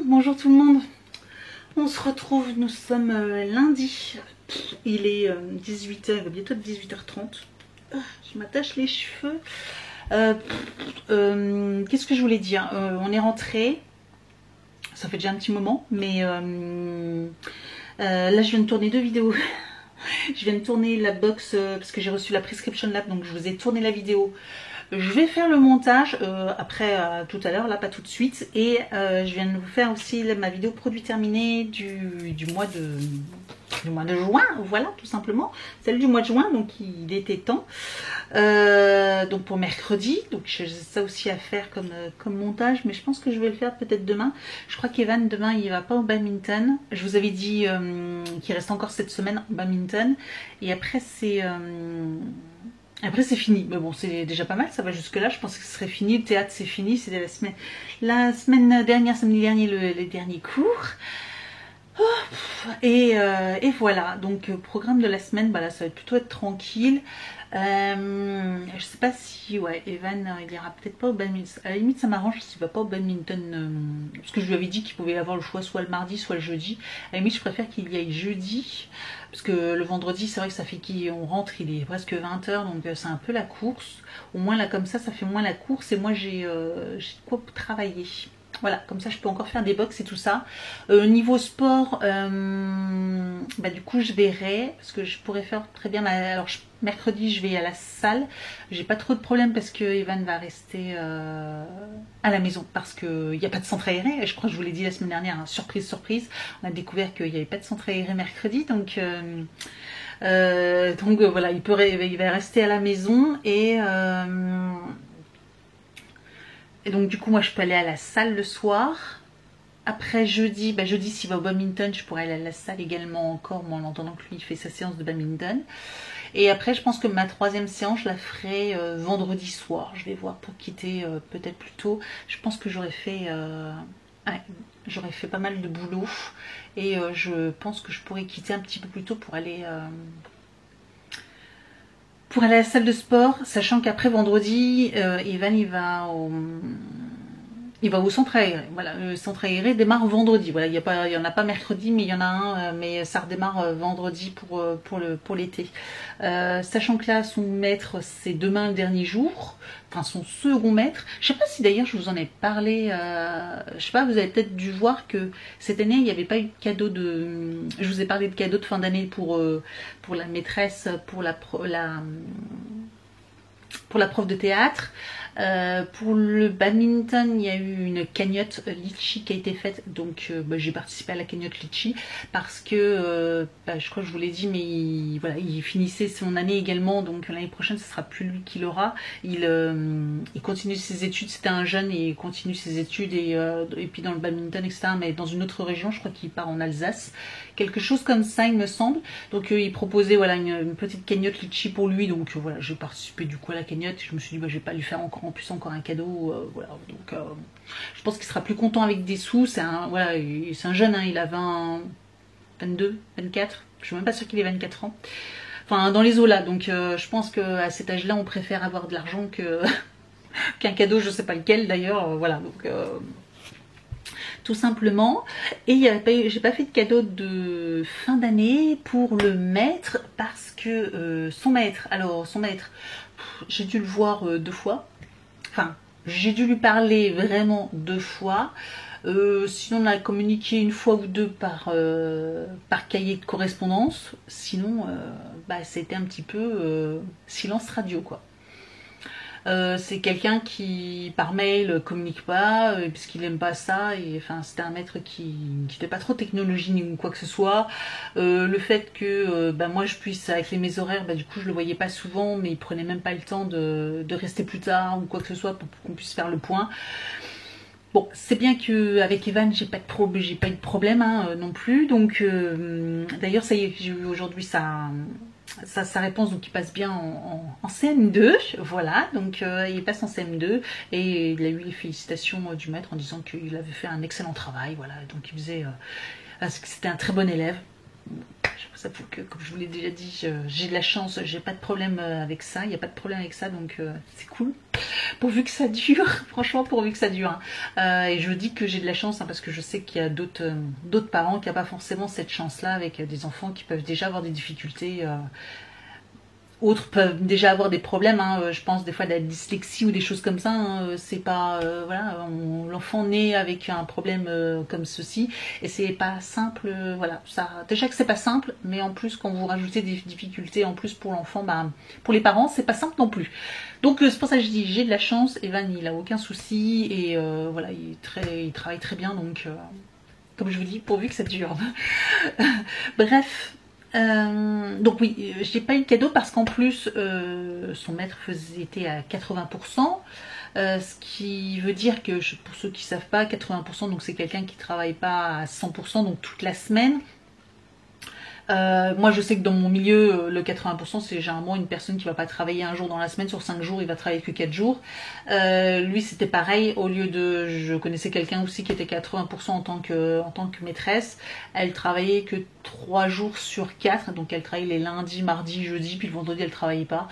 bonjour tout le monde. On se retrouve, nous sommes lundi. Il est 18h, il va bientôt être 18h30. Je m'attache les cheveux. Qu'est-ce que je voulais dire? On est rentré. Ça fait déjà un petit moment, mais là je viens de tourner 2 vidéos. Je viens de tourner la box parce que j'ai reçu la prescription lab, donc je vous ai tourné la vidéo. Je vais faire le montage après tout à l'heure, là pas tout de suite, et je viens de vous faire aussi ma vidéo produit terminé du mois de juin, voilà tout simplement, celle du mois de juin, donc il était temps, donc pour mercredi, donc j'ai ça aussi à faire comme montage, mais je pense que je vais le faire peut-être demain. Je crois qu'Evan demain il va pas au badminton, je vous avais dit qu'il reste encore cette semaine au badminton, et après c'est fini, mais bon c'est déjà pas mal, ça va jusque là, je pensais que ce serait fini, le théâtre c'est fini, c'était la semaine dernière, samedi dernier les derniers cours. Et voilà, donc programme de la semaine, bah là ça va plutôt être tranquille. Je sais pas si Evan il ira peut-être pas au badminton, à la limite ça m'arrange s'il va pas au badminton, parce que je lui avais dit qu'il pouvait avoir le choix soit le mardi soit le jeudi. À la limite je préfère qu'il y aille jeudi, parce que le vendredi c'est vrai que ça fait qu'on rentre, il est presque 20h, donc c'est un peu la course. Au moins là comme ça fait moins la course, et moi j'ai quoi pour travailler. Voilà, comme ça je peux encore faire des box et tout ça. Niveau sport, bah du coup je verrai, parce que je pourrais faire très bien alors mercredi je vais à la salle. J'ai pas trop de problème parce que Evan va rester à la maison, parce qu'il n'y a pas de centre aéré. Je crois que je vous l'ai dit la semaine dernière, hein, surprise surprise, on a découvert qu'il n'y avait pas de centre aéré mercredi, donc voilà, il va rester à la maison, et donc du coup moi je peux aller à la salle le soir. Après jeudi, jeudi s'il va au badminton, je pourrais aller à la salle également encore, moi en entendant que lui il fait sa séance de badminton. Et après je pense que ma 3e séance je la ferai vendredi soir. Je vais voir pour quitter peut-être plus tôt. Je pense que j'aurais fait pas mal de boulot, et je pense que je pourrais quitter un petit peu plus tôt pour aller à la salle de sport, sachant qu'après vendredi, Evan il va au centre aéré. Voilà, le centre aéré démarre vendredi. Voilà, il y en a pas mercredi, mais il y en a un, mais ça redémarre vendredi pour l'été. Sachant que là, son maître, c'est demain le dernier jour. Enfin, son second maître. Je sais pas si d'ailleurs je vous en ai parlé. Je sais pas, vous avez peut-être dû voir que cette année, il n'y avait pas eu de cadeau de. Je vous ai parlé de cadeau de fin d'année pour la maîtresse, pour la prof de théâtre. Pour le badminton, il y a eu une cagnotte litchi qui a été faite, donc j'ai participé à la cagnotte litchi parce que je crois que je vous l'ai dit, mais il finissait son année également, donc l'année prochaine ce sera plus lui qui l'aura. Il continue ses études, c'était un jeune et il continue ses études, et puis dans le badminton etc, mais dans une autre région, je crois qu'il part en Alsace, quelque chose comme ça il me semble. Donc il proposait une petite cagnotte litchi pour lui, donc voilà, j'ai participé du coup à la cagnotte, et je me suis dit je vais pas lui faire encore un cadeau, voilà, donc je pense qu'il sera plus content avec des sous. C'est un jeune, hein, il a 22, 24, je suis même pas sûre qu'il ait 24 ans, enfin dans les eaux là, donc je pense qu'à cet âge là on préfère avoir de l'argent qu'un cadeau, je sais pas lequel d'ailleurs, voilà, donc tout simplement. Et j'ai pas fait de cadeau de fin d'année pour le maître, parce que son maître, j'ai dû le voir 2 fois. Enfin, j'ai dû lui parler vraiment 2 fois. Sinon, on a communiqué 1 fois ou 2 par cahier de correspondance. Sinon, c'était un petit peu silence radio, quoi. C'est quelqu'un qui par mail communique pas, puisqu'il aime pas ça, et enfin c'était un maître qui n'était pas trop technologie ni quoi que ce soit. Le fait que moi je puisse, avec mes horaires, du coup je le voyais pas souvent, mais il prenait même pas le temps de rester plus tard ou quoi que ce soit pour qu'on puisse faire le point. Bon, c'est bien qu'avec Evan j'ai pas eu de problème, hein, non plus, donc d'ailleurs ça y est, j'ai eu aujourd'hui sa réponse, donc il passe bien en CM2, voilà, donc il passe en CM2, et il a eu les félicitations du maître en disant qu'il avait fait un excellent travail, voilà, donc il faisait, que c'était un très bon élève. j'avoue que, comme je vous l'ai déjà dit, j'ai de la chance, j'ai pas de problème avec ça, il n'y a pas de problème avec ça, donc c'est cool. Pourvu que ça dure, franchement, pourvu que ça dure. Hein. Et je dis que j'ai de la chance, hein, parce que je sais qu'il y a d'autres parents qui n'ont pas forcément cette chance-là, avec des enfants qui peuvent déjà avoir des difficultés. Autres peuvent déjà avoir des problèmes, hein, je pense des fois de la dyslexie ou des choses comme ça, hein, c'est pas, voilà, l'enfant naît avec un problème comme ceci, et c'est pas simple, voilà, ça, déjà que c'est pas simple, mais en plus quand vous rajoutez des difficultés en plus pour l'enfant, bah, pour les parents, c'est pas simple non plus. Donc c'est pour ça que je dis, j'ai de la chance, Evan il a aucun souci, et voilà, il travaille très bien, donc comme je vous dis, pourvu que ça dure. Bref. Donc oui, j'ai pas eu de cadeau parce qu'en plus son maître était à 80%, ce qui veut dire que pour ceux qui savent pas, 80% donc c'est quelqu'un qui travaille pas à 100% donc toute la semaine. Moi je sais que dans mon milieu le 80% c'est généralement une personne qui va pas travailler un jour dans la semaine, sur 5 jours il va travailler que 4 jours. Lui c'était pareil, au lieu de, je connaissais quelqu'un aussi qui était 80% en tant que maîtresse, elle travaillait que 3 jours sur 4, donc elle travaillait les lundis, mardis, jeudis, puis le vendredi elle travaillait pas.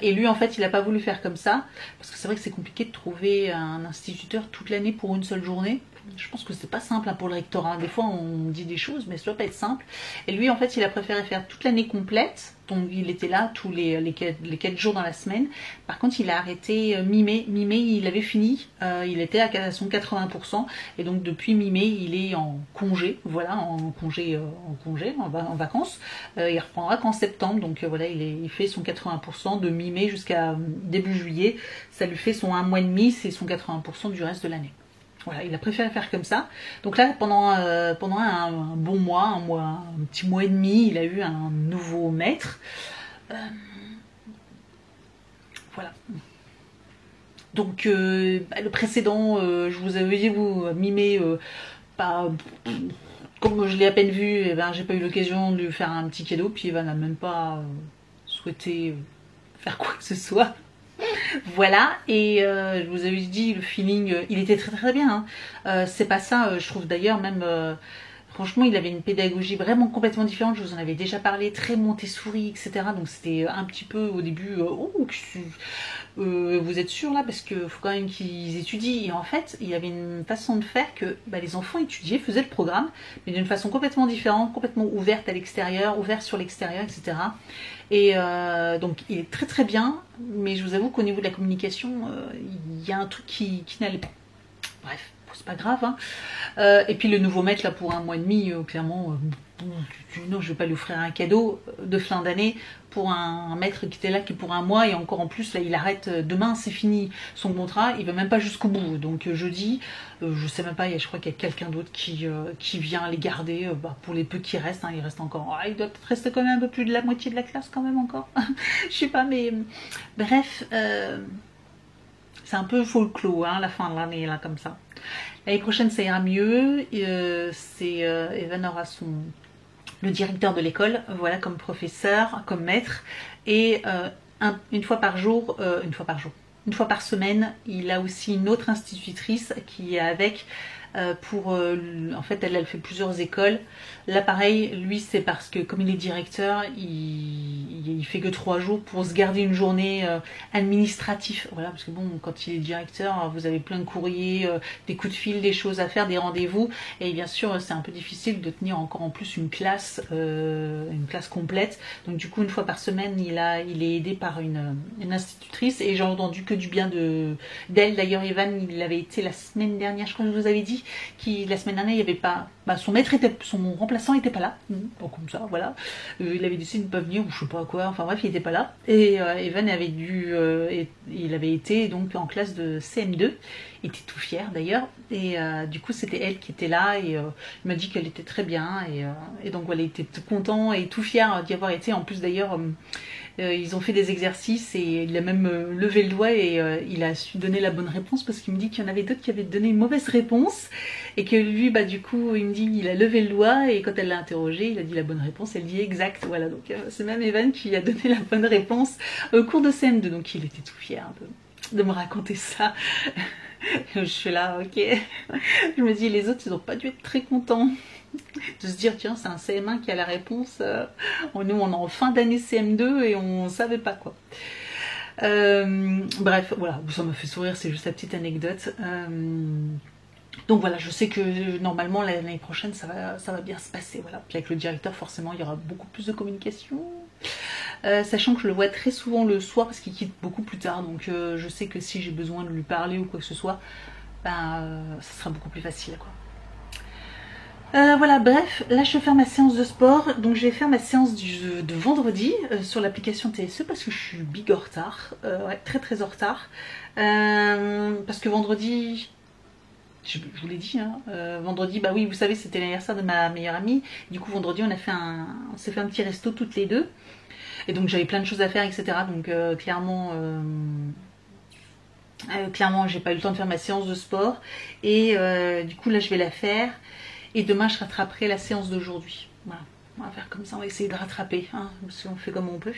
Et lui en fait il a pas voulu faire comme ça, parce que c'est vrai que c'est compliqué de trouver un instituteur toute l'année pour une seule journée. Je pense que c'est pas simple hein, pour le rectorat. Des fois on dit des choses mais ça doit pas être simple. Et lui en fait il a préféré faire toute l'année complète. Donc il était là tous les 4 jours dans la semaine. Par contre il a arrêté mi-mai. Mi-mai il avait fini. Il était à son 80%. Et donc depuis mi-mai il est en congé. Voilà, en vacances. Il reprendra qu'en septembre. Donc voilà, il fait son 80% de mi-mai jusqu'à début juillet. Ça lui fait son 1 mois et demi. C'est son 80% du reste de l'année. Voilà, il a préféré faire comme ça. Donc là, pendant un bon mois, un petit mois et demi, il a eu un nouveau maître. Voilà. Donc le précédent, je vous avais dit, vous mimez pas. Comme je l'ai à peine vu, eh ben, j'ai pas eu l'occasion de lui faire un petit cadeau, puis Evan n'a même pas souhaité faire quoi que ce soit. Voilà, et je vous avais dit, le feeling, il était très très bien. Hein. C'est pas ça, je trouve d'ailleurs même, franchement, il avait une pédagogie vraiment complètement différente. Je vous en avais déjà parlé, très Montessori, etc. Donc c'était un petit peu au début, vous êtes sûr là, parce qu'il faut quand même qu'ils étudient. Et en fait, il y avait une façon de faire que les enfants étudiaient, faisaient le programme, mais d'une façon complètement différente, complètement ouverte à l'extérieur, ouverte sur l'extérieur, etc. Et donc il est très très bien, mais je vous avoue qu'au niveau de la communication, il y a un truc qui n'allait pas. Bref, c'est pas grave. Hein. Et puis le nouveau maître là pour 1 mois et demi, clairement, non, je vais pas lui offrir un cadeau de fin d'année pour un maître qui était là que pour 1 mois, et encore en plus là il arrête demain, c'est fini son contrat, il va même pas jusqu'au bout. Donc jeudi, je sais même pas, je crois qu'il y a quelqu'un d'autre qui vient les garder pour les peu qui restent. Hein, il reste encore, il doit peut-être rester quand même un peu plus de la moitié de la classe quand même encore. Je sais pas, mais bref. C'est un peu folklore, hein, la fin de l'année, là, comme ça. L'année prochaine, ça ira mieux. Evan aura le directeur de l'école, voilà, comme professeur, comme maître. Et une fois par semaine, il a aussi une autre institutrice qui est avec en fait elle fait plusieurs écoles. Là pareil, lui c'est parce que comme il est directeur, il fait que 3 jours pour se garder une journée administrative. Voilà, parce que bon, quand il est directeur, vous avez plein de courriers, des coups de fil, des choses à faire, des rendez-vous, et bien sûr c'est un peu difficile de tenir encore en plus une classe complète. Donc du coup une fois par semaine il est aidé par une institutrice, et j'ai entendu que du bien d'elle. D'ailleurs Evan il avait été la semaine dernière, je crois que je vous avais dit, la semaine dernière il n'y avait pas, son remplaçant était pas là, bon, comme ça voilà, il avait décidé de ne pas venir ou je sais pas quoi, enfin bref il était pas là, et Evan il avait été donc en classe de CM2, il était tout fier d'ailleurs, et du coup c'était elle qui était là, et il m'a dit qu'elle était très bien, et donc voilà, il était tout content et tout fier d'y avoir été. En plus d'ailleurs ils ont fait des exercices et il a même levé le doigt, et il a su donner la bonne réponse, parce qu'il me dit qu'il y en avait d'autres qui avaient donné une mauvaise réponse, et que lui du coup il me dit il a levé le doigt, et quand elle l'a interrogé il a dit la bonne réponse, elle dit exact. Voilà, donc c'est même Evan qui a donné la bonne réponse au cours de CM2, donc il était tout fier de me raconter ça. Je suis là, ok. Je me dis les autres ils n'ont pas dû être très contents. De se dire, tiens, c'est un CM1 qui a la réponse. Nous, on est en fin d'année CM2 et on savait pas quoi. Bref, voilà, ça m'a fait sourire, c'est juste la petite anecdote. Donc voilà, je sais que normalement l'année prochaine ça va bien se passer. Voilà. Puis avec le directeur, forcément, il y aura beaucoup plus de communication. Sachant que je le vois très souvent le soir parce qu'il quitte beaucoup plus tard. Donc je sais que si j'ai besoin de lui parler ou quoi que ce soit, ben, ça sera beaucoup plus facile, quoi. Voilà, bref, là je vais faire ma séance de sport. Donc je vais faire ma séance de vendredi sur l'application TSE parce que je suis big en retard. Ouais, très très en retard. Parce que vendredi, je vous l'ai dit, hein, vendredi, bah oui, vous savez, c'était l'anniversaire de ma meilleure amie. Du coup, vendredi, on s'est fait un petit resto toutes les deux. Et donc j'avais plein de choses à faire, etc. Donc clairement, j'ai pas eu le temps de faire ma séance de sport. Et du coup, là, je vais la faire. Et demain, je rattraperai la séance d'aujourd'hui. Voilà, on va faire comme ça, on va essayer de rattraper, hein, parce qu'on fait comme on peut.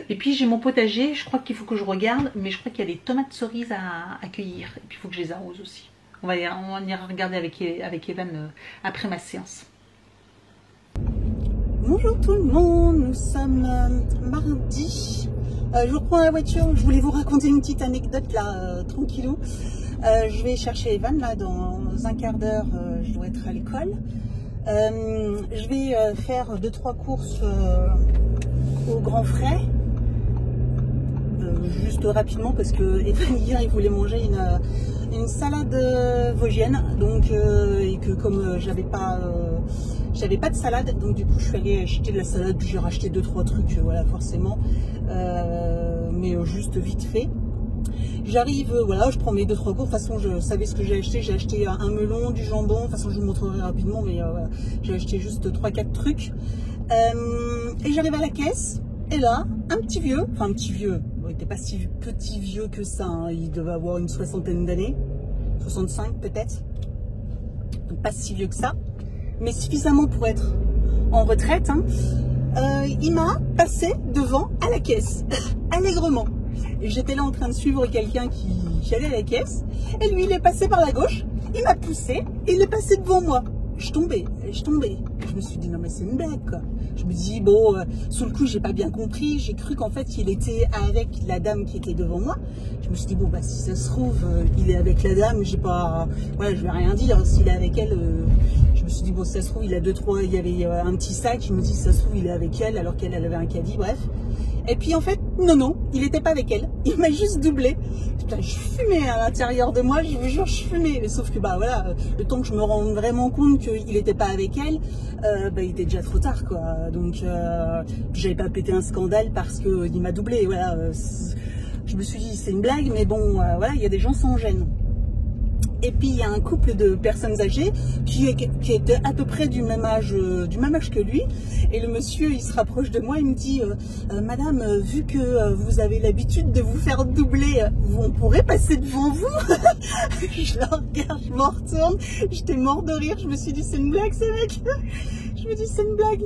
Et puis j'ai mon potager, je crois qu'il faut que je regarde, mais je crois qu'il y a des tomates cerises à cueillir. Et puis il faut que je les arrose aussi. On ira regarder avec Evan après ma séance. Bonjour tout le monde, nous sommes mardi. Je reprends la voiture, je voulais vous raconter une petite anecdote là, tranquillou. Je vais chercher Evan là dans un quart d'heure, je dois être à l'école. Je vais faire 2-3 courses au Grand Frais. Juste rapidement parce que Evan hier il voulait manger une salade vosgienne, donc et que comme j'avais pas de salade, donc du coup je suis allée acheter de la salade, puis j'ai racheté 2-3 trucs, voilà, forcément, mais juste vite fait. J'arrive, voilà, je prends mes 2-3 cours. De toute façon, je savais ce que j'ai acheté un melon, du jambon. De toute façon, je vous montrerai rapidement, mais voilà, j'ai acheté juste 3-4 trucs. Et j'arrive à la caisse, et là, un petit vieux, il n'était pas si petit vieux que ça, hein, il devait avoir une 60aine d'années, 65 peut-être, pas si vieux que ça, mais suffisamment pour être en retraite, hein. Il m'a passé devant à la caisse, allègrement. Et j'étais là en train de suivre quelqu'un qui allait à la caisse. Et lui, il est passé par la gauche. Il m'a poussé et il est passé devant moi. Je tombais. Je me suis dit, non mais c'est une blague quoi. Je me dis, bon, sous le coup, j'ai pas bien compris. J'ai cru qu'en fait, il était avec la dame qui était devant moi. Je me suis dit, bon, bah si ça se trouve, il est avec la dame. J'ai pas, voilà, je vais rien dire. S'il est avec elle, je me suis dit, bon, si ça se trouve, il a 2-3, il y avait un petit sac. Je me dis, si ça se trouve, il est avec elle, alors qu'elle avait un caddie, bref. Et puis en fait, non, il n'était pas avec elle. Il m'a juste doublé. Putain, je fumais à l'intérieur de moi, je vous jure, je fumais. Mais sauf que bah voilà, le temps que je me rende vraiment compte qu'il n'était pas avec elle, bah, il était déjà trop tard quoi. Donc j'avais pas pété un scandale parce qu'il m'a doublé. Voilà, je me suis dit c'est une blague, mais bon, voilà, il y a des gens sans gêne. Et puis il y a un couple de personnes âgées qui étaient à peu près du même âge que lui. Et le monsieur, il se rapproche de moi, il me dit Madame, vu que vous avez l'habitude de vous faire doubler, on pourrait passer devant vous. Je le regarde, je m'en retourne, j'étais mort de rire, je me suis dit c'est une blague ce mec. Je me dis c'est une blague.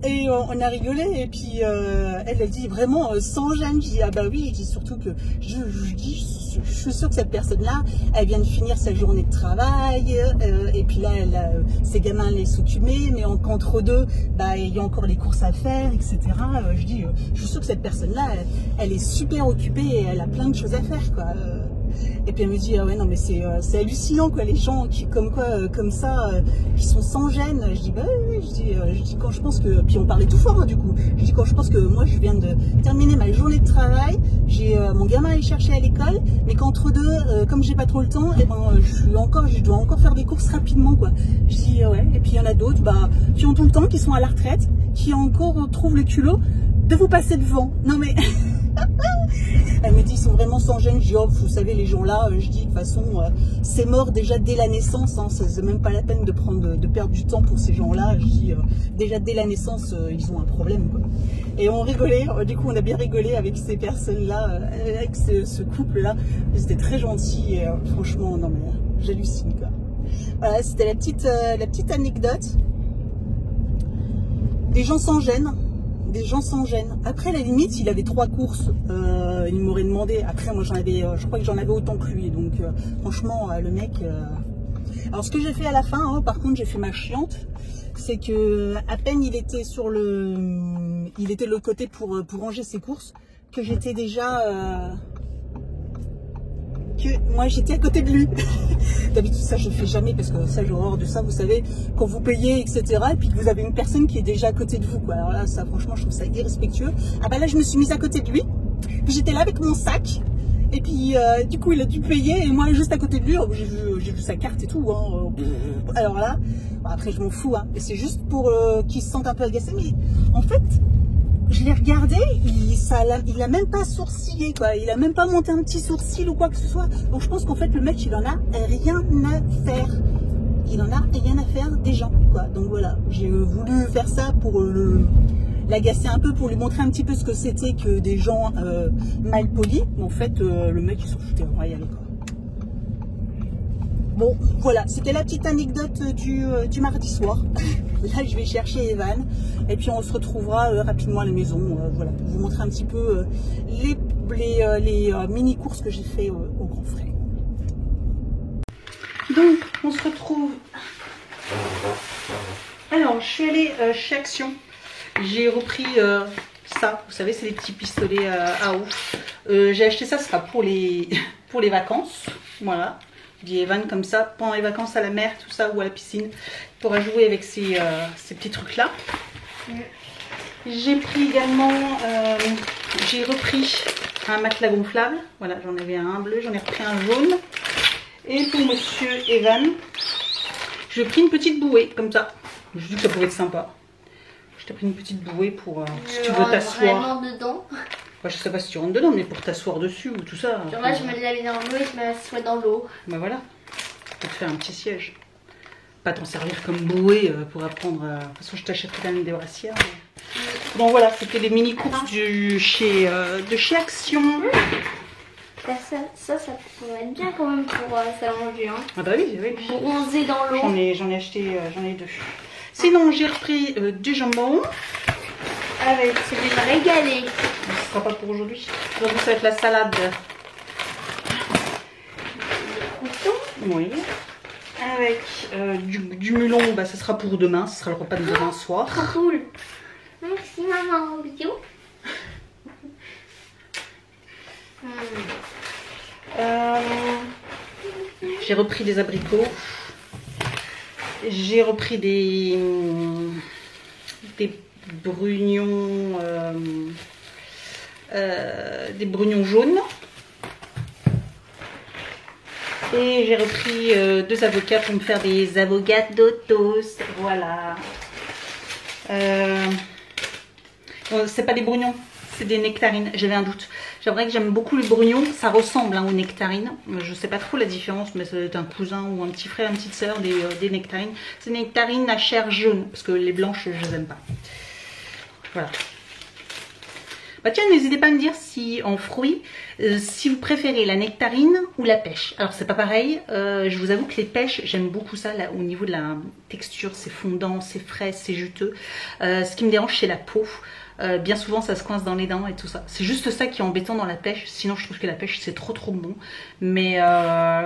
Et on a rigolé, et puis elle dit vraiment sans gêne. Je dis ah bah oui, je dis surtout que je suis sûre que cette personne-là, elle vient de finir sa journée de travail, et puis là, ses gamins allaient s'occuper, mais qu'entre deux, bah il y a encore les courses à faire, etc. Je dis, je suis sûre que cette personne-là, elle est super occupée, et elle a plein de choses à faire, quoi. Et puis elle me dit ah ouais non mais c'est hallucinant quoi, les gens qui comme ça qui sont sans gêne. Je dis bah oui, je dis quand je pense que, puis on parlait tout fort hein, du coup, je dis quand je pense que moi je viens de terminer ma journée de travail, j'ai mon gamin à aller chercher à l'école, mais qu'entre deux comme j'ai pas trop le temps, et ben je dois encore faire des courses rapidement quoi. Je dis ouais, et puis il y en a d'autres qui ont tout le temps, qui sont à la retraite, qui encore trouvent le culot de vous passer devant. Non mais elle me dit ils sont vraiment sans gêne. Je dis oh vous savez les gens là, je dis de toute façon c'est mort déjà dès la naissance, hein, c'est même pas la peine de perdre du temps pour ces gens là. Je dis déjà dès la naissance ils ont un problème quoi. Et on rigolait, du coup on a bien rigolé avec ces personnes là, avec ce couple là. C'était très gentil et franchement non mais j'hallucine quoi. Voilà, c'était la petite anecdote. Des gens sans gêne. Des gens sans gêne. Après, à la limite, il avait 3 courses. Il m'aurait demandé. Après, moi, je crois que j'en avais autant que lui. Donc, franchement, le mec. Alors ce que j'ai fait à la fin, hein, par contre j'ai fait ma chiante, c'est que à peine il était de l'autre côté pour ranger ses courses, que j'étais déjà moi j'étais à côté de lui. D'habitude ça je fais jamais parce que ça j'ai horreur de ça, vous savez, quand vous payez etc et puis que vous avez une personne qui est déjà à côté de vous quoi. Alors là ça franchement je trouve ça irrespectueux. Ah bah là je me suis mise à côté de lui, puis j'étais là avec mon sac et puis du coup il a dû payer et moi juste à côté de lui j'ai vu sa carte et tout hein. Alors là bon, après je m'en fous hein. Et c'est juste pour qu'il se sente un peu agacé, mais en fait je l'ai regardé, il a même pas sourcillé quoi, il a même pas monté un petit sourcil ou quoi que ce soit. Donc je pense qu'en fait le mec il en a rien à faire. Il en a rien à faire des gens quoi. Donc voilà, j'ai voulu faire ça pour l'agacer un peu, pour lui montrer un petit peu ce que c'était que des gens mal polis. Mais en fait le mec il s'en foutait royal quoi. Bon voilà, c'était la petite anecdote du mardi soir. Là je vais chercher Evan et puis on se retrouvera rapidement à la maison, voilà, pour vous montrer un petit peu les mini courses que j'ai fait au grand frais. Donc on se retrouve. Alors je suis allée chez Action, j'ai repris ça, vous savez c'est les petits pistolets à eau. J'ai acheté ça, ce sera pour les vacances, voilà. Dit Evan comme ça, pendant les vacances à la mer, tout ça, ou à la piscine, il pourra jouer avec ces petits trucs-là. J'ai pris également, j'ai repris un matelas gonflable. Voilà, j'en avais un bleu, j'en ai repris un jaune. Et pour monsieur Evan, j'ai pris une petite bouée, comme ça. Je me suis dit que ça pourrait être sympa. Je t'ai pris une petite bouée pour, si tu veux t'asseoir. Dedans. Ouais, je sais pas si tu rentres dedans, mais pour t'asseoir dessus ou tout ça. Genre là, je me l'avais dans l'eau et je m'assois dans l'eau. Bah voilà, pour te faire un petit siège. Pas t'en servir comme bouée pour apprendre. De toute façon, je t'achèterai quand même des brassières. Mais... Donc voilà, c'était des mini courses de chez Action. Ça pourrait être bien quand même pour s'allonger. Hein. Ah bah oui, oui. Bronzer dans l'eau. J'en ai acheté, j'en ai deux. Sinon, j'ai repris du jambon. Avec, ça va me régaler. Ce sera pas pour aujourd'hui. Donc ça va être la salade. Oui. Avec du melon, bah, ça sera pour demain. Ce sera le repas de demain soir. Trop cool. Merci maman. Bisous. J'ai repris des abricots. J'ai repris des brugnons, jaunes. Et j'ai repris 2 avocats pour me faire des avocados toast. Voilà. C'est pas des brugnons, c'est des nectarines. J'avais un doute. J'aimerais que j'aime beaucoup les brugnons. Ça ressemble hein, aux nectarines. Je sais pas trop la différence, mais ça doit être un cousin ou un petit frère, une petite soeur des nectarines. C'est des nectarines à chair jaune, parce que les blanches, je les aime pas. Voilà. Bah tiens, n'hésitez pas à me dire si en fruits, si vous préférez la nectarine ou la pêche. Alors c'est pas pareil, je vous avoue que les pêches, j'aime beaucoup ça là, au niveau de la texture, c'est fondant, c'est frais, c'est juteux. Ce qui me dérange c'est la peau. Bien souvent ça se coince dans les dents et tout ça. C'est juste ça qui est embêtant dans la pêche, sinon je trouve que la pêche c'est trop bon. Mais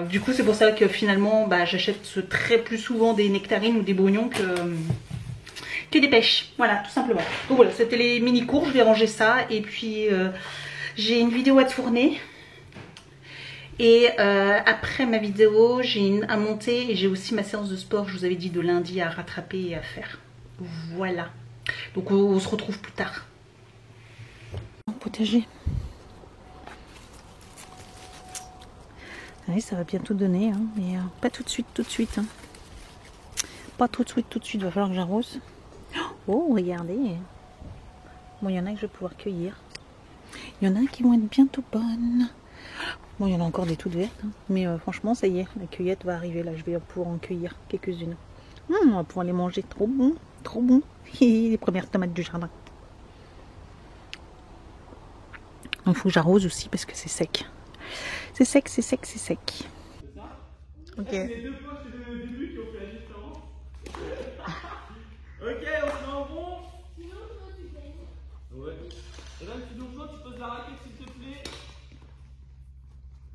du coup c'est pour ça que finalement bah, j'achète très plus souvent des nectarines ou des brugnons que des pêches, voilà tout simplement. Donc voilà, c'était les mini cours, je vais ranger ça et puis j'ai une vidéo à tourner et après ma vidéo j'ai une à monter et j'ai aussi ma séance de sport, je vous avais dit de lundi à rattraper et à faire. Voilà, donc on se retrouve plus tard. Potager. Oui, ça va bientôt donner, hein, mais pas tout de suite. Hein. Pas tout de suite, va falloir que j'arrose. Oh, regardez. Bon, il y en a que je vais pouvoir cueillir. Il y en a qui vont être bientôt bonnes. Bon, il y en a encore des toutes vertes. Hein. Mais franchement, ça y est, la cueillette va arriver. Là, je vais pouvoir en cueillir quelques-unes. On va pouvoir les manger. Trop bon, trop bon. Les premières tomates du jardin. Il faut que j'arrose aussi parce que c'est sec. C'est sec. Ok. Les deux postes de début qui ont fait la différence. Ok, on se met en rond. Sinon, toi, tu gagnes. Ouais. Et là, sinon, toi, tu poses la raquette, s'il te plaît.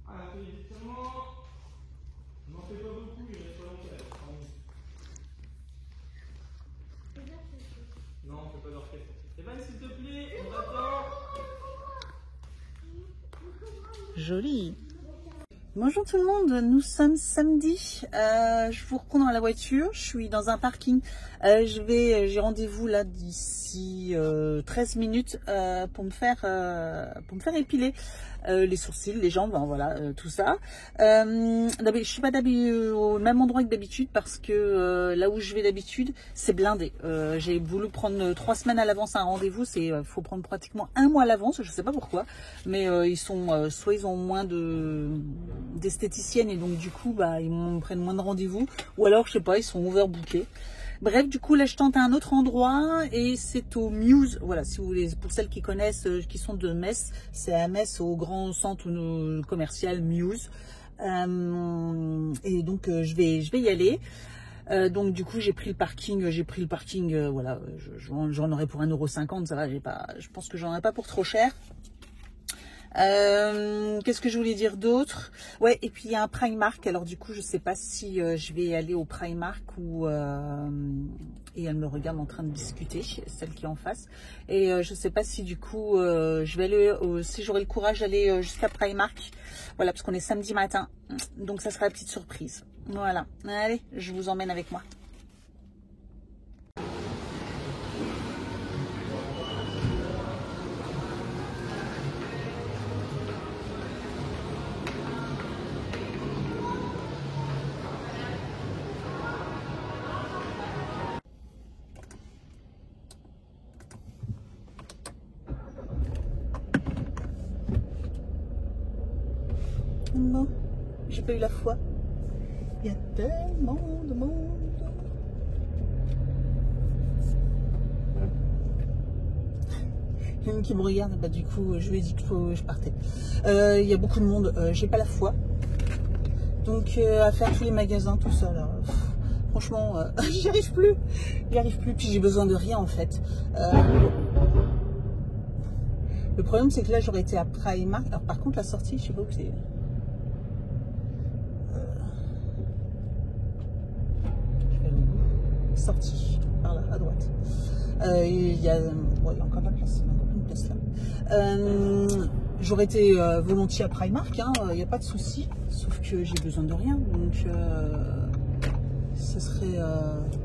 Voilà, exactement. N'en fais pas beaucoup, il reste pas longtemps. Joli. Bonjour tout le monde, nous sommes samedi. Je vous reprends dans la voiture. Je suis dans un parking. J'ai rendez-vous là d'ici 13 minutes pour me faire épiler les sourcils, les jambes, hein, voilà, tout ça. Je suis pas au même endroit que d'habitude parce que là où je vais d'habitude, c'est blindé. J'ai voulu prendre 3 semaines à l'avance un rendez-vous. Faut prendre pratiquement 1 mois à l'avance. Je sais pas pourquoi, mais soit ils ont moins d'esthéticiennes et donc du coup ils me prennent moins de rendez-vous, ou alors je sais pas, ils sont overbookés. Bref, du coup là je tente à un autre endroit et c'est au Muse. Voilà, si vous voulez, pour celles qui connaissent, qui sont de Metz, c'est à Metz au grand centre commercial Muse. Et donc je vais y aller. Donc du coup j'ai pris le parking, voilà, j'en aurai pour 1,50 €, ça va, je pense que j'en aurai pas pour trop cher. Qu'est-ce que je voulais dire d'autre? Ouais, et puis il y a un Primark. Alors du coup je sais pas si je vais aller au Primark ou et elle me regarde en train de discuter, celle qui est en face, et je sais pas si du coup je vais aller si j'aurai le courage d'aller jusqu'à Primark, voilà, parce qu'on est samedi matin, donc ça sera la petite surprise. Voilà, allez, je vous emmène avec moi. Non, j'ai pas eu la foi. Il y a tellement de monde. Il y en a une qui me regarde, bah du coup je lui ai dit que je partais. Il y a beaucoup de monde, j'ai pas la foi. Donc à faire tous les magasins tout seul. Franchement, j'y arrive plus. Puis j'ai besoin de rien en fait. Le problème c'est que là j'aurais été à Primark. Alors par contre la sortie, je sais pas où c'est. Sortie par là à droite. Il y a encore pas de place, une place là. J'aurais été volontiers à Primark, il n'y a pas de souci, sauf que j'ai besoin de rien, donc ce serait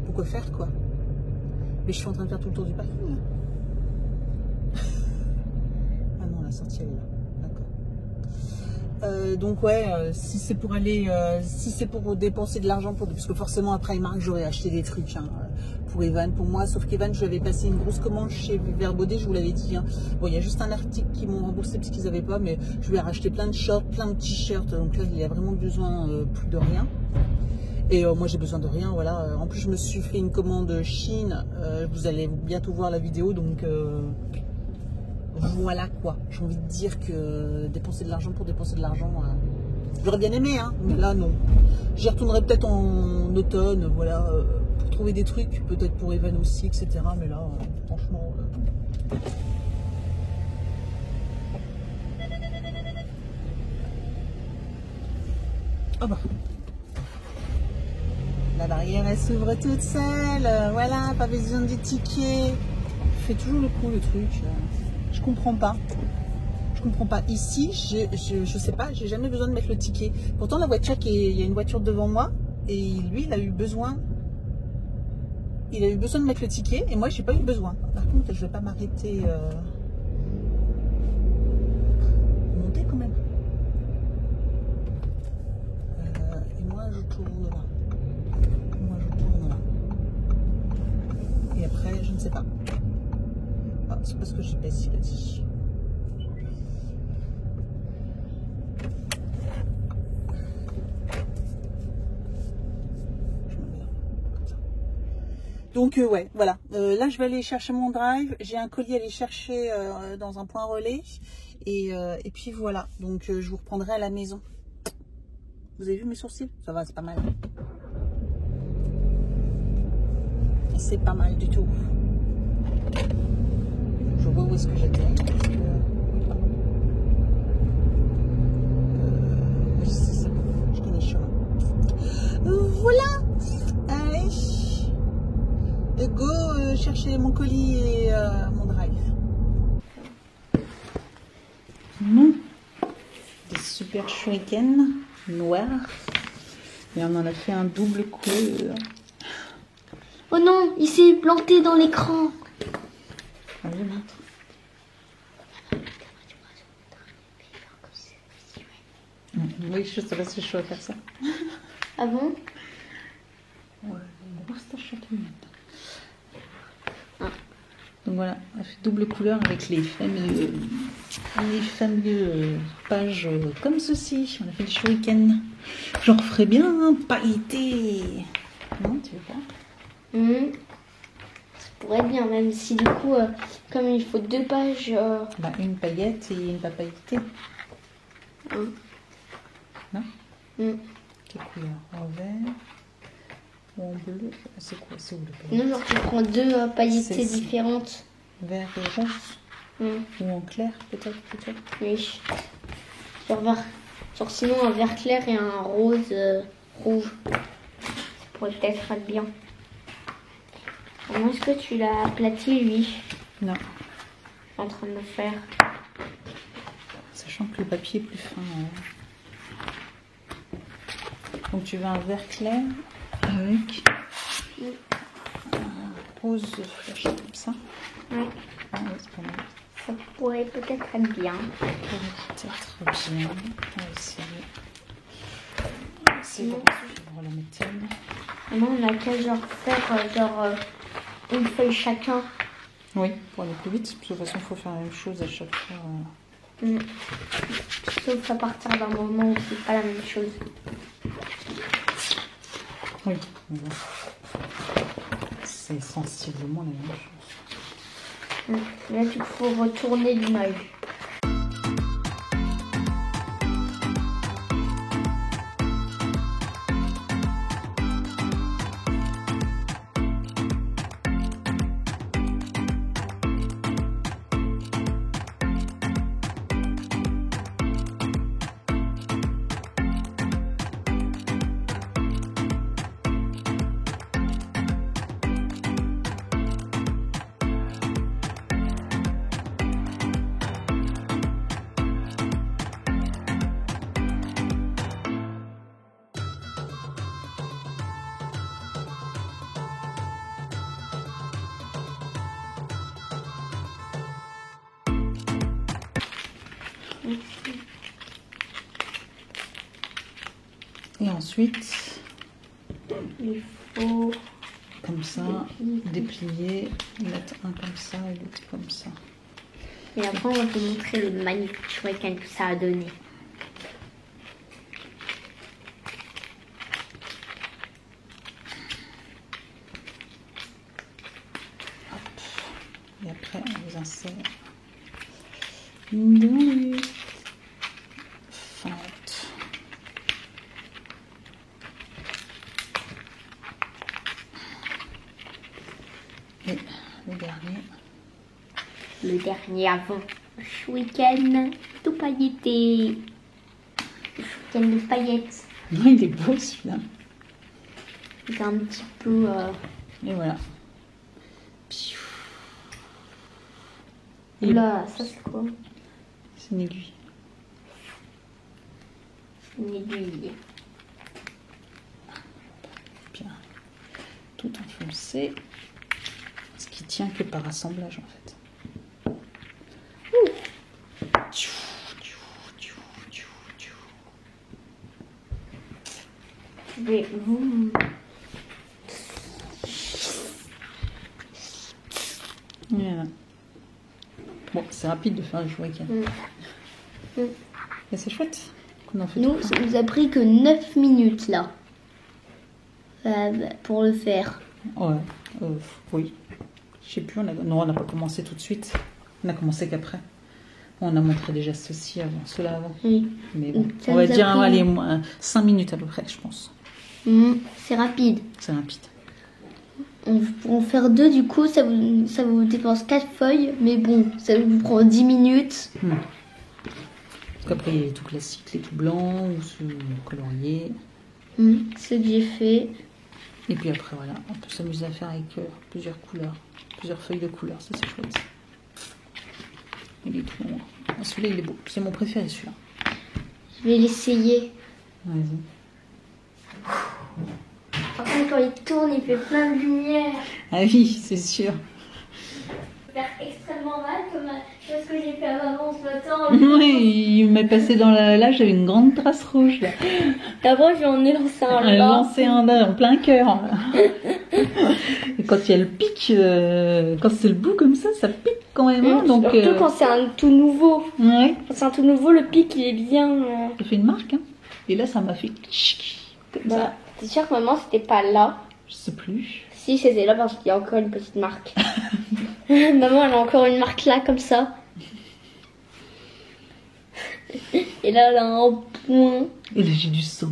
pourquoi faire quoi. Mais je suis en train de faire tout le tour du parking. Ah non, la sortie elle est là. Donc ouais, si c'est pour aller, si c'est pour dépenser de l'argent, parce que forcément à Primark j'aurais acheté des trucs pour Evan, pour moi, sauf qu'Evan je lui avais passé une grosse commande chez Verbaudet, je vous l'avais dit. Bon, il y a juste un article qui m'ont remboursé parce qu'ils n'avaient pas, mais je lui ai racheté plein de shorts, plein de t-shirts, donc là il y a vraiment besoin plus de rien. Et moi j'ai besoin de rien, voilà. En plus je me suis fait une commande Chine, vous allez bientôt voir la vidéo, donc voilà quoi, j'ai envie de dire que dépenser de l'argent pour dépenser de l'argent, j'aurais bien aimé, mais là non. J'y retournerai peut-être en automne, voilà, pour trouver des trucs, peut-être pour Evan aussi, etc. Mais là, franchement... Oh bah. La barrière elle s'ouvre toute seule, voilà, pas besoin de tickets. Fait toujours le coup le truc. Je comprends pas. Ici, je sais pas, j'ai jamais besoin de mettre le ticket. Pourtant, la voiture il y a une voiture devant moi et lui, il a eu besoin de mettre le ticket et moi, j'ai pas eu besoin. Par contre, je vais pas m'arrêter. Monter quand même. Et moi, je tourne là. Et après, je ne sais pas. Ah, c'est parce que j'ai pas ici, là-dessus. Donc ouais, voilà. Là, je vais aller chercher mon drive. J'ai un colis à aller chercher dans un point relais. Et puis voilà. Donc je vous reprendrai à la maison. Vous avez vu mes sourcils? Ça va, c'est pas mal. C'est pas mal du tout. Je vois où est-ce que j'étais. Je connais le chemin. Voilà. Allez. Go chercher mon colis et mon drive. Non. Des super shuriken noir. Et on en a fait un double couleur. Oh non, il s'est planté dans l'écran. Allez, montre. Oui, je sais pas si je saurais faire ça. Ah bon? Ouais, donc voilà, on a fait double couleur avec les fameux pages comme ceci. On a fait le shuriken. J'en referais bien un pailleté. Non, tu veux pas? Ça pourrait être bien, même si du coup, comme il faut 2 pages. Bah, une paillette et une pas pailletée. Non? Quelle couleur? En vert ou en bleu? C'est quoi? C'est où le paillet? Non, genre tu prends 2 paillettes C'est- différentes. Vert et rouge? Ou en clair peut-être? Oui. Genre sinon un vert clair et un rose rouge. Ça pourrait peut-être être bien. Comment est-ce que tu l'as aplati lui? Non. Je suis en train de le faire. Sachant que le papier est plus fin. Donc tu veux un vert clair avec un rose flash comme ça. Ouais. Ah ouais, c'est pas mal. Ça pourrait peut-être être bien. Ça pourrait peut-être bien. On va essayer. C'est bon, suivre la méthode. Maintenant on a qu'à genre faire une feuille chacun. Oui, pour aller plus vite. De toute façon, il faut faire la même chose à chaque fois. Sauf à partir d'un moment où c'est pas la même chose. Oui, c'est sensiblement la même chose. Là, il faut retourner l'image. Et ensuite, Il faut comme ça, déplier, mettre un comme ça et l'autre comme ça. Et après, on va te montrer le magnifique shuriken que ça a donné. Et après, on les insère dans les fentes. Et le dernier. Le dernier avant. Shuriken tout pailleté. Le shuriken de paillettes. Non, il est beau celui-là. C'est un petit peu... Et voilà. Là, ça c'est quoi? C'est une aiguille. Une aiguille. Bien. Tout enfoncé. Ce qui tient que par assemblage en fait. Je vais vous... Voilà. Bon, c'est rapide de faire un shuriken. Mais c'est chouette qu'on en fait. Nous, ça nous a pris que 9 minutes là. Pour le faire. Ouais, oui. Je sais plus, non, on n'a pas commencé tout de suite. On a commencé qu'après. On a montré déjà ceci avant, cela avant. Oui. Mais bon, Ça on va nous a dire pris- allez, 5 minutes à peu près, je pense. C'est rapide. C'est rapide. Pour en faire 2, du coup, ça vous dépense 4 feuilles. Mais bon, ça vous prend 10 minutes. Parce qu'après, il y a les tout classiques, les tout blancs ou ceux coloriés. Ce que j'ai fait. Et puis après, voilà, on peut s'amuser à faire avec plusieurs couleurs, plusieurs feuilles de couleurs. Ça, c'est chouette. Il est tout bon. Ah, celui-là, il est beau. C'est mon préféré, celui-là. Je vais l'essayer. Vas-y. Par contre, quand il tourne, il fait plein de lumière. Ah oui, c'est sûr. Faire extrêmement mal comme ce que j'ai fait à maman ce matin. Oui, il m'est passé dans la... Là, j'avais une grande trace rouge. Là. D'abord, je lui en ai lancé un Elle a là. lancé un dard en plein cœur. Et quand il y a le pic, quand c'est le bout comme ça pique quand même. Hein, donc, Surtout quand c'est un tout nouveau. ouais, Quand c'est un tout nouveau, le pic, il est bien... ça fait une marque. Hein. Et là, ça m'a fait comme ça. Bah, t'es sûr que maman, c'était pas là? Je sais plus. Si, c'était là parce qu'il y a encore une petite marque. Maman, elle a encore une marque là, comme ça. Et là, elle a un point. Et là, j'ai du sang.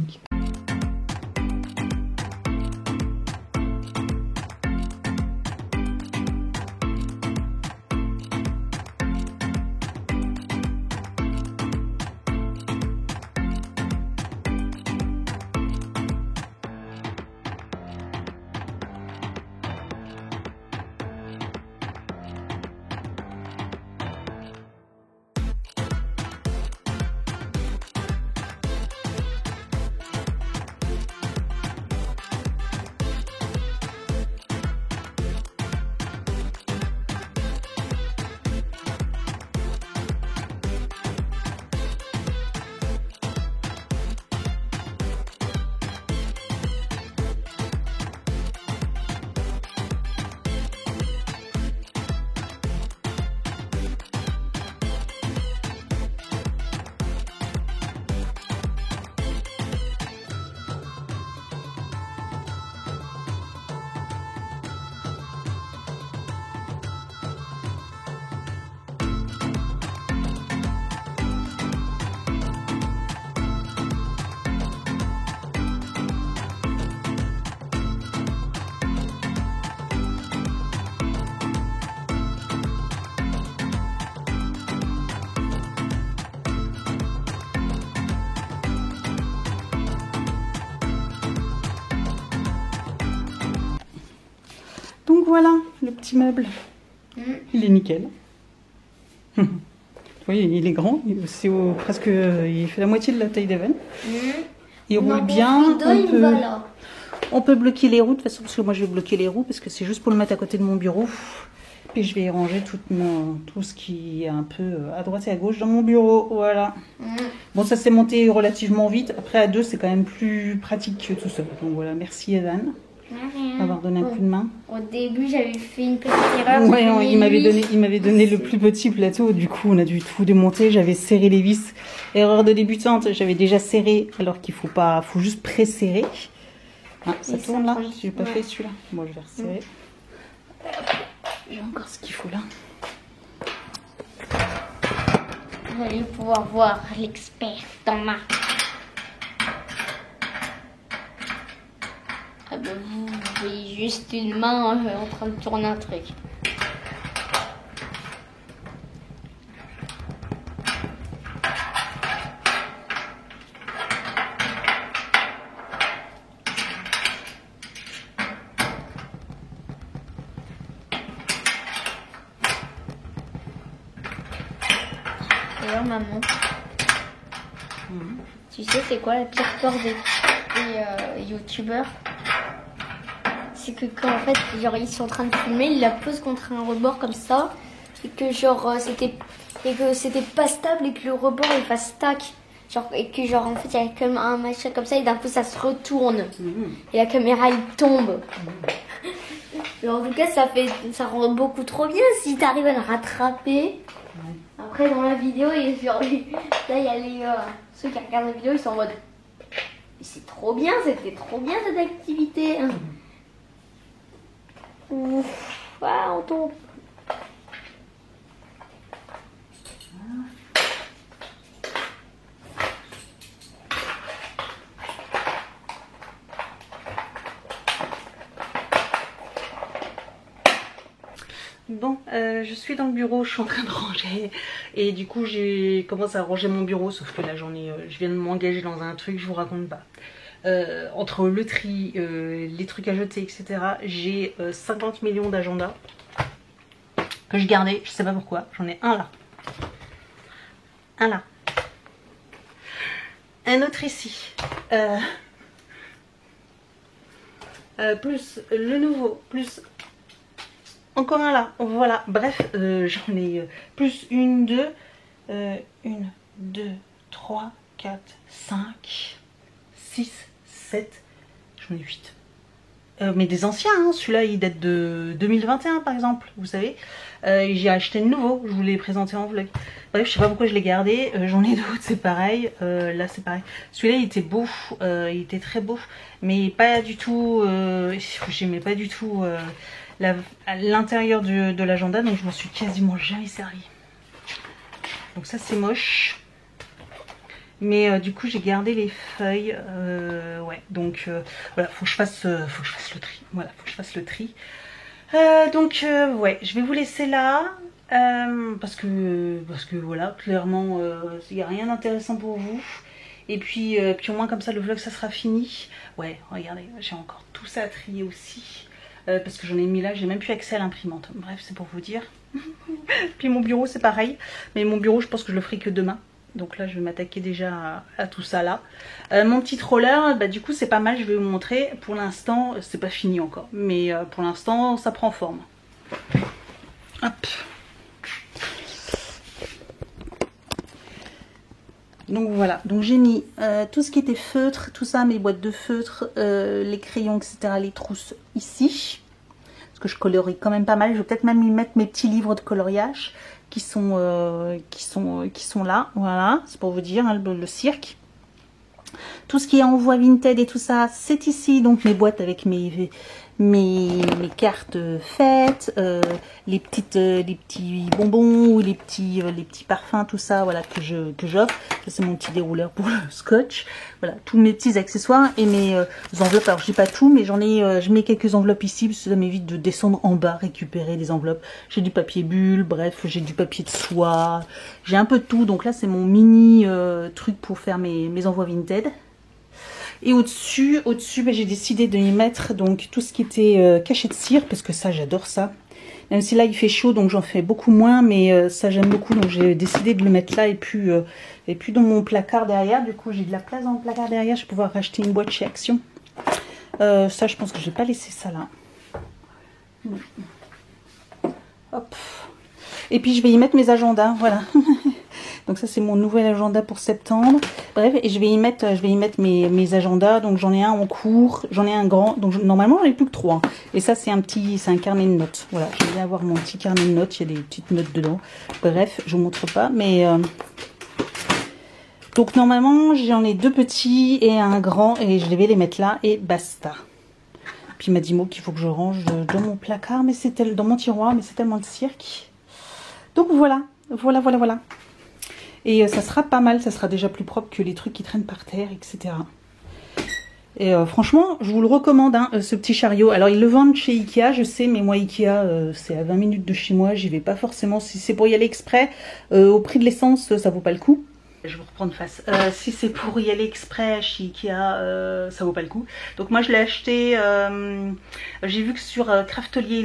Donc voilà, le petit meuble. Il est nickel. Oui, il est grand. C'est presque, il fait la moitié de la taille d'Evan. Il roule bien. On peut bloquer les roues de toute façon, parce que moi je vais bloquer les roues parce que c'est juste pour le mettre à côté de mon bureau. Puis je vais y ranger tout ce qui est un peu à droite et à gauche dans mon bureau. Voilà. Bon, ça s'est monté relativement vite. Après, à deux, c'est quand même plus pratique que tout seul. Donc voilà, merci Evan d'avoir donné un coup de main. Au début, j'avais fait une petite erreur. Ouais, il m'avait donné le plus petit plateau. Du coup, on a dû tout démonter. J'avais serré les vis. Erreur de débutante, j'avais déjà serré alors qu'il faut juste presserrer. Ah, ça tourne là. J'ai pas fait celui-là. Bon, je vais resserrer. J'ai encore ce qu'il faut là. Vous allez pouvoir voir l'expert dans ma. Ah ben vous voyez juste une main en train de tourner un truc. D'ailleurs, maman, tu sais c'est quoi la pire peur des youtubeurs? C'est que quand en fait genre ils sont en train de filmer, ils la posent contre un rebord comme ça et que genre c'était pas stable et que le rebord il fasse tac, genre et que genre en fait il y a comme un machin comme ça et d'un coup ça se retourne et la caméra il tombe. Et en tout cas ça rend beaucoup trop bien si tu arrives à le rattraper. Après dans la vidéo et genre là il y a les ceux qui regardent la vidéo ils sont en mode c'est trop bien, c'était trop bien cette activité. Ouf, ah, on tombe. Bon, je suis dans le bureau, je suis en train de ranger et du coup j'ai commencé à ranger mon bureau, sauf que là je viens de m'engager dans un truc, je vous raconte pas. Entre le tri, les trucs à jeter, etc. J'ai 50 millions d'agendas que je gardais, je sais pas pourquoi, j'en ai un là. Un là. un autre ici. Plus le nouveau, plus encore un là. Voilà, bref, j'en ai plus 1, 2, 1, 2, 3, 4, 5, 6, 7, j'en ai 8. Mais des anciens, hein. Celui-là il date de 2021 par exemple, vous savez. J'ai acheté de nouveau, je vous l'ai présenté en vlog. Bref, je sais pas pourquoi je l'ai gardé, j'en ai d'autres, c'est pareil. Là c'est pareil. Celui-là il était beau, il était très beau, mais pas du tout, j'aimais pas du tout l'intérieur de l'agenda, donc je m'en suis quasiment jamais servi. Donc ça c'est moche. Mais du coup j'ai gardé les feuilles, ouais, donc voilà, faut que je fasse le tri, voilà, faut que je fasse le tri. Donc ouais, je vais vous laisser là, parce que voilà, clairement, il n'y a rien d'intéressant pour vous. Et puis au moins comme ça le vlog ça sera fini. Ouais, regardez, j'ai encore tout ça à trier aussi, parce que j'en ai mis là, j'ai même plus accès à l'imprimante. Bref, c'est pour vous dire. Puis mon bureau c'est pareil, mais mon bureau je pense que je le ferai que demain. Donc là je vais m'attaquer déjà à tout ça là. Mon petit roller, bah, du coup c'est pas mal, je vais vous montrer. Pour l'instant c'est pas fini encore, mais pour l'instant ça prend forme. Hop. Donc voilà, donc j'ai mis tout ce qui était feutre, tout ça, mes boîtes de feutre, les crayons, etc., les trousses ici. Parce que je colorie quand même pas mal, je vais peut-être même y mettre mes petits livres de coloriage qui sont là, voilà, c'est pour vous dire, hein, le cirque. Tout ce qui est envoi Vinted et tout ça, c'est ici, donc mes boîtes avec mes cartes faites, les petits bonbons ou les petits parfums, tout ça, voilà, que j'offre. Ça c'est mon petit dérouleur pour le scotch. Voilà, tous mes petits accessoires et mes enveloppes. Alors je dis pas tout, mais je mets quelques enveloppes ici parce que ça m'évite de descendre en bas récupérer des enveloppes. J'ai du papier bulle, bref, j'ai du papier de soie, j'ai un peu de tout. Donc là c'est mon mini truc pour faire mes envois Vinted. Et au-dessus, bah, j'ai décidé de y mettre donc tout ce qui était cachet de cire, parce que ça, j'adore ça. Même si là, il fait chaud, donc j'en fais beaucoup moins, mais ça, j'aime beaucoup. Donc j'ai décidé de le mettre là et puis dans mon placard derrière. Du coup, j'ai de la place dans le placard derrière. Je vais pouvoir racheter une boîte chez Action. Ça, je pense que je vais pas laisser ça là. Hop. Et puis, je vais y mettre mes agendas, voilà. Donc ça c'est mon nouvel agenda pour septembre. Bref, et je vais y mettre mes agendas. Donc j'en ai un en cours, j'en ai un grand. Donc normalement j'en ai plus que 3. Et ça c'est un carnet de notes. Voilà, je vais avoir mon petit carnet de notes. Il y a des petites notes dedans. Bref, je vous montre pas. Mais donc normalement j'en ai 2 petits et un grand et je vais les mettre là et basta. Puis il m'a dit qu'il faut que je range dans mon placard, mais c'est dans mon tiroir, mais c'est tellement de cirque. Donc voilà. Et ça sera pas mal, ça sera déjà plus propre que les trucs qui traînent par terre, etc. Et franchement, je vous le recommande, hein, ce petit chariot. Alors, ils le vendent chez Ikea, je sais, mais moi, Ikea, c'est à 20 minutes de chez moi. J'y vais pas forcément. Si c'est pour y aller exprès, au prix de l'essence, ça vaut pas le coup. Je vous reprends de face. Si c'est pour y aller exprès chez Ikea, ça vaut pas le coup. Donc moi je l'ai acheté, j'ai vu que sur Craftelier,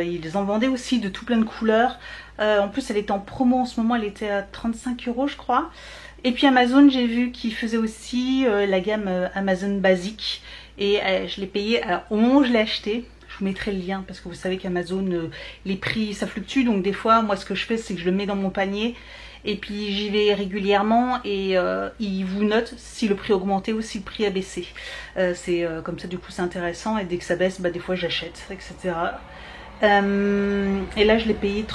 ils en vendaient aussi de tout plein de couleurs. En plus elle était en promo en ce moment, elle était à 35 € je crois. Et puis Amazon, j'ai vu qu'ils faisaient aussi la gamme Amazon basique. Et je l'ai payé, alors au moment où je l'ai acheté, je vous mettrai le lien parce que vous savez qu'Amazon, les prix ça fluctue. Donc des fois, moi ce que je fais c'est que je le mets dans mon panier. Et puis j'y vais régulièrement et ils vous notent si le prix a augmenté ou si le prix a baissé. C'est comme ça du coup c'est intéressant et dès que ça baisse, bah, des fois j'achète, etc. Et là je l'ai payé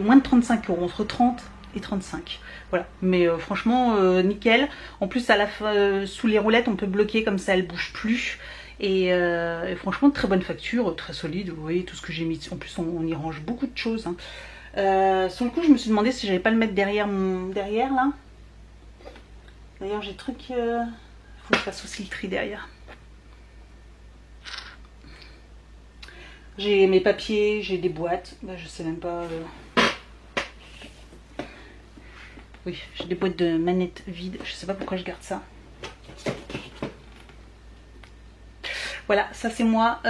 moins de 35 €, entre 30 et 35. Voilà, mais franchement nickel. En plus à la sous les roulettes on peut bloquer comme ça, elle bouge plus. Et franchement très bonne facture, très solide. Vous voyez tout ce que j'ai mis. En plus on y range beaucoup de choses. Hein. Sur le coup je me suis demandé si j'allais pas le mettre derrière là. D'ailleurs j'ai le truc, faut que je fasse aussi le tri derrière. J'ai mes papiers, j'ai des boîtes, bah, je sais même pas. Oui, j'ai des boîtes de manettes vides, je sais pas pourquoi je garde ça. Voilà, ça c'est moi.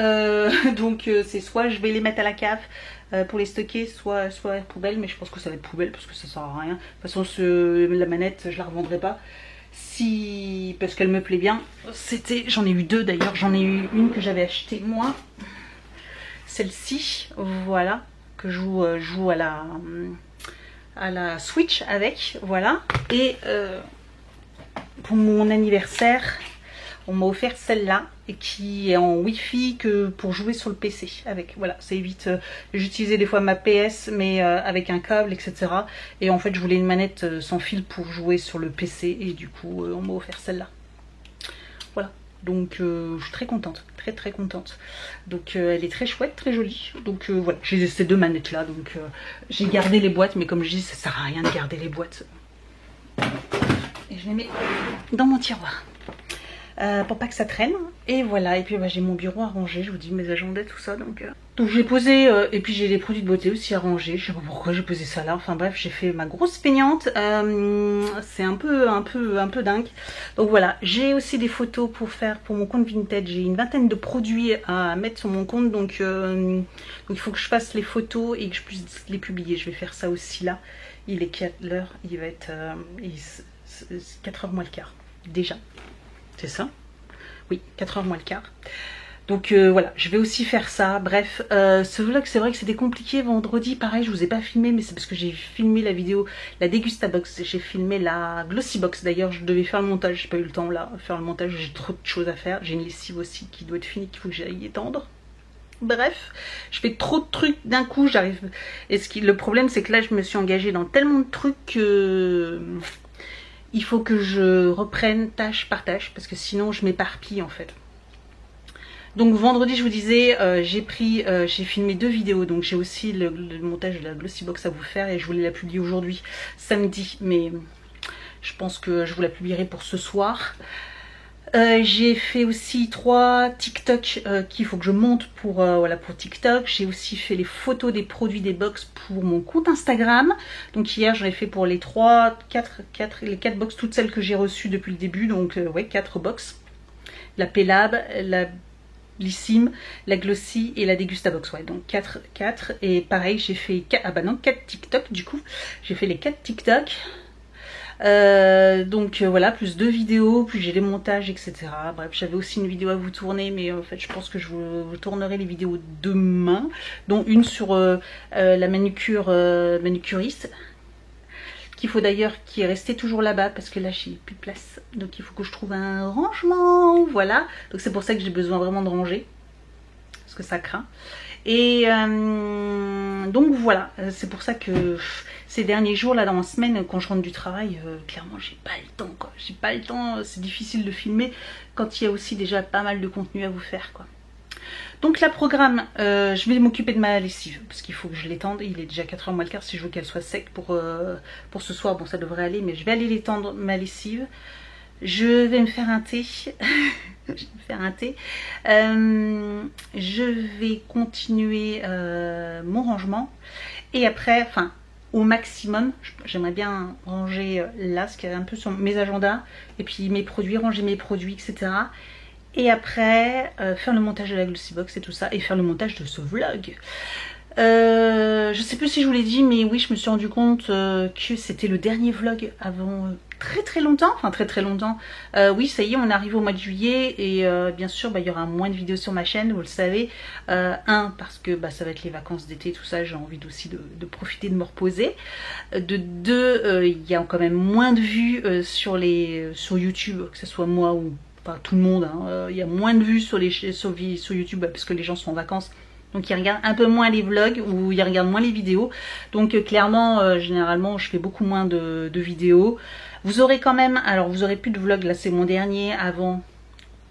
Donc c'est soit je vais les mettre à la cave pour les stocker, soit poubelle, mais je pense que ça va être poubelle parce que ça sert à rien. De toute façon la manette je la revendrai pas. si parce qu'elle me plaît bien. J'en ai eu deux d'ailleurs, j'en ai eu une que j'avais achetée moi, celle-ci, voilà, que je joue à la Switch avec, voilà. Et pour mon anniversaire, on m'a offert celle-là et qui est en Wi-Fi que pour jouer sur le PC avec. Voilà, ça évite. J'utilisais des fois ma PS mais avec un câble, etc. Et en fait, je voulais une manette sans fil pour jouer sur le PC et du coup, on m'a offert celle-là. Voilà, donc je suis très contente, très contente. Donc elle est très chouette, très jolie. Donc voilà, j'ai ces deux manettes là. Donc j'ai gardé les boîtes, mais comme je dis, ça sert à rien de garder les boîtes. Et je les mets dans mon tiroir. Pour pas que ça traîne, et voilà. Et puis bah, j'ai mon bureau à ranger, je vous dis, mes agendas, tout ça, donc j'ai posé, et puis j'ai les produits de beauté aussi à ranger, je sais pas pourquoi j'ai posé ça là, enfin bref, j'ai fait ma grosse peignante. C'est un peu dingue. Donc voilà, j'ai aussi des photos pour faire pour mon compte Vinted, j'ai une vingtaine de produits à mettre sur mon compte, donc il faut que je fasse les photos et que je puisse les publier. Je vais faire ça aussi là. Il est 4 heures, il va être 4h moins le quart déjà. C'est ça? Oui, 4h moins le quart. Donc voilà, je vais aussi faire ça. Bref, ce vlog, c'est vrai que c'était compliqué. Vendredi, pareil, je vous ai pas filmé, mais c'est parce que j'ai filmé la vidéo, la Dégustabox. J'ai filmé la Glossybox. D'ailleurs, je devais faire le montage. J'ai pas eu le temps là, faire le montage. J'ai trop de choses à faire. J'ai une lessive aussi qui doit être finie, qu'il faut que j'aille étendre. Bref, je fais trop de trucs d'un coup. J'arrive. Et le problème, c'est que là, je me suis engagée dans tellement de trucs que il faut que je reprenne tâche par tâche parce que sinon je m'éparpille en fait. Donc vendredi, je vous disais, j'ai filmé 2 vidéos, donc j'ai aussi le montage de la Glossybox à vous faire et je voulais la publier aujourd'hui, samedi, mais je pense que je vous la publierai pour ce soir. J'ai fait aussi 3 TikTok qu'il faut que je monte pour, voilà, pour TikTok. J'ai aussi fait les photos des produits des box pour mon compte Instagram. Donc hier j'en ai fait pour les 4 box, toutes celles que j'ai reçues depuis le début. Donc ouais, 4 box. La P-Lab, la Blissim, la Glossy et la Dégustabox. Ouais, donc 4. Et pareil, j'ai fait 4 TikTok du coup. J'ai fait les 4 TikTok. Donc voilà, plus 2 vidéos, plus j'ai les montages, etc. Bref, j'avais aussi une vidéo à vous tourner, mais en fait je pense que je vous tournerai les vidéos demain, dont une sur la manucuriste, qu'il faut d'ailleurs, qui est restée toujours là-bas parce que là j'ai plus de place, donc il faut que je trouve un rangement, voilà. Donc c'est pour ça que j'ai besoin vraiment de ranger, parce que ça craint. Et donc voilà, c'est pour ça que ces derniers jours là dans la semaine, quand je rentre du travail, clairement j'ai pas le temps quoi. J'ai pas le temps, c'est difficile de filmer quand il y a aussi déjà pas mal de contenu à vous faire quoi. Donc la programme, je vais m'occuper de ma lessive parce qu'il faut que je l'étende. Il est déjà 4h moins le quart si je veux qu'elle soit sec pour ce soir. Bon ça devrait aller, mais je vais aller l'étendre ma lessive. Je vais me faire un thé. Je vais me faire un thé. Je vais continuer mon rangement. Et après, enfin, au maximum, j'aimerais bien ranger là, ce qu'il y a un peu sur mes agendas. Et puis mes produits, ranger mes produits, etc. Et après, faire le montage de la Glossybox et tout ça. Et faire le montage de ce vlog. Je sais plus si je vous l'ai dit, mais oui, je me suis rendu compte que c'était le dernier vlog avant très longtemps, enfin très longtemps. Oui, ça y est, on arrive au mois de juillet et bien sûr, bah, il y aura moins de vidéos sur ma chaîne, vous le savez. Parce que bah, ça va être les vacances d'été, tout ça, j'ai envie aussi de profiter de me reposer. De 2, il y a quand même moins de vues sur YouTube, que ce soit moi ou pas tout le monde. Il y a moins de vues sur YouTube parce que les gens sont en vacances. Donc ils regardent un peu moins les vlogs ou ils regardent moins les vidéos. Donc clairement, généralement, je fais beaucoup moins de vidéos. Vous aurez quand même, alors vous aurez plus de vlogs, là c'est mon dernier avant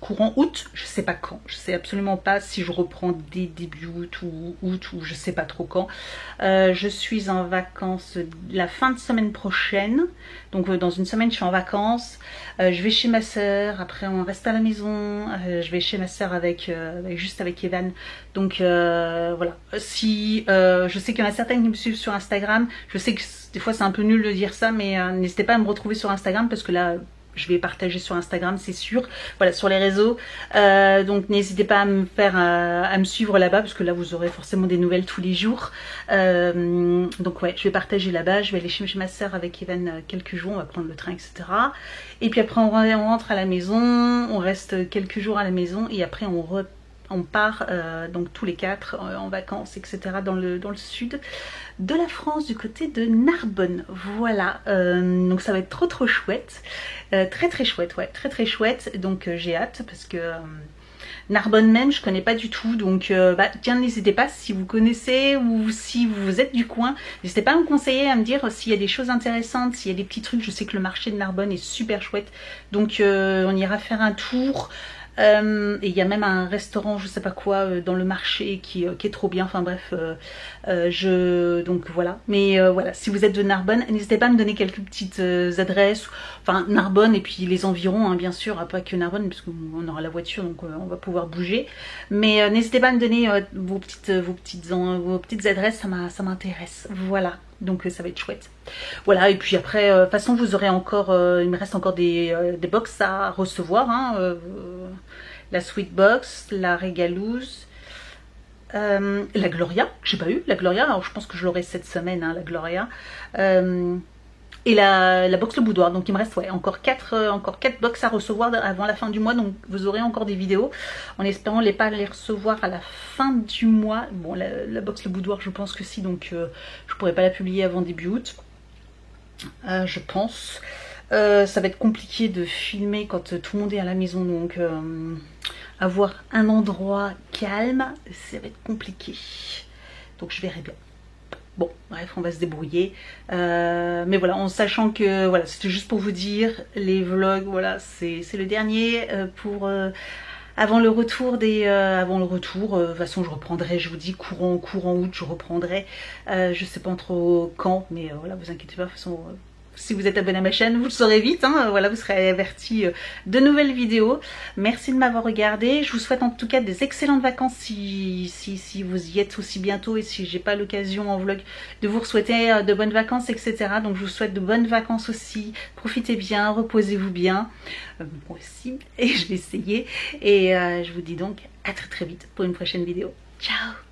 courant août. Je sais pas quand, je sais absolument pas si je reprends dès début août ou je sais pas trop quand. Je suis en vacances la fin de semaine prochaine. Donc dans une semaine je suis en vacances. Je vais chez ma soeur, après on reste à la maison. Je vais chez ma soeur juste avec Evan. Donc voilà. Si je sais qu'il y en a certaines qui me suivent sur Instagram. Je sais que des fois c'est un peu nul de dire ça, mais n'hésitez pas à me retrouver sur Instagram parce que là je vais partager sur Instagram, c'est sûr, voilà, sur les réseaux. Donc n'hésitez pas à me suivre là-bas, parce que là vous aurez forcément des nouvelles tous les jours. Donc ouais, je vais partager là-bas, je vais aller chez ma soeur avec Evan quelques jours, on va prendre le train, etc. Et puis après on rentre à la maison, on reste quelques jours à la maison, et après on part donc tous les 4 en vacances, etc. dans le sud de la France, du côté de Narbonne. Voilà, donc ça va être trop chouette, très chouette, ouais, très chouette. Donc j'ai hâte, parce que Narbonne même je connais pas du tout, donc tiens, n'hésitez pas, si vous connaissez ou si vous êtes du coin, n'hésitez pas à me conseiller, à me dire s'il y a des choses intéressantes, s'il y a des petits trucs. Je sais que le marché de Narbonne est super chouette, donc on ira faire un tour. Et il y a même un restaurant, je sais pas quoi, dans le marché qui est trop bien. Enfin bref, donc voilà. Mais voilà, si vous êtes de Narbonne, n'hésitez pas à me donner quelques petites adresses. Enfin Narbonne et puis les environs, hein, bien sûr, pas que Narbonne, parce qu'on aura la voiture, donc on va pouvoir bouger. Mais n'hésitez pas à me donner vos petites adresses, ça m'intéresse. Voilà. Donc ça va être chouette. Voilà, et puis après, de toute façon, vous aurez encore, il me reste encore des box à recevoir. Hein, la Sweet Box, la Régalouse, la Gloria, que j'ai pas eu, la Gloria, alors je pense que je l'aurai cette semaine, hein, la Gloria. Et la box Le Boudoir. Donc il me reste encore 4 box à recevoir avant la fin du mois. Donc vous aurez encore des vidéos, en espérant pas les recevoir à la fin du mois. Bon, la box Le Boudoir, je pense que si, donc je pourrais pas la publier avant début août, je pense. Ça va être compliqué de filmer quand tout le monde est à la maison, donc avoir un endroit calme, ça va être compliqué. Donc je verrai bien. Bon, bref, on va se débrouiller. Mais voilà, en sachant que, voilà, c'était juste pour vous dire, les vlogs, voilà, c'est le dernier pour... avant le retour de toute façon je reprendrai, je vous dis, courant août, je reprendrai. Je sais pas trop quand, mais voilà, vous inquiétez pas, de toute façon... si vous êtes abonné à ma chaîne, vous le saurez vite, hein, voilà, vous serez avertis de nouvelles vidéos. Merci de m'avoir regardé. Je vous souhaite en tout cas des excellentes vacances si vous y êtes aussi bientôt, et si j'ai pas l'occasion en vlog de vous souhaiter de bonnes vacances, etc. Donc je vous souhaite de bonnes vacances aussi. Profitez bien, reposez-vous bien. Moi aussi, et je vais essayer. Et je vous dis donc à très vite pour une prochaine vidéo. Ciao!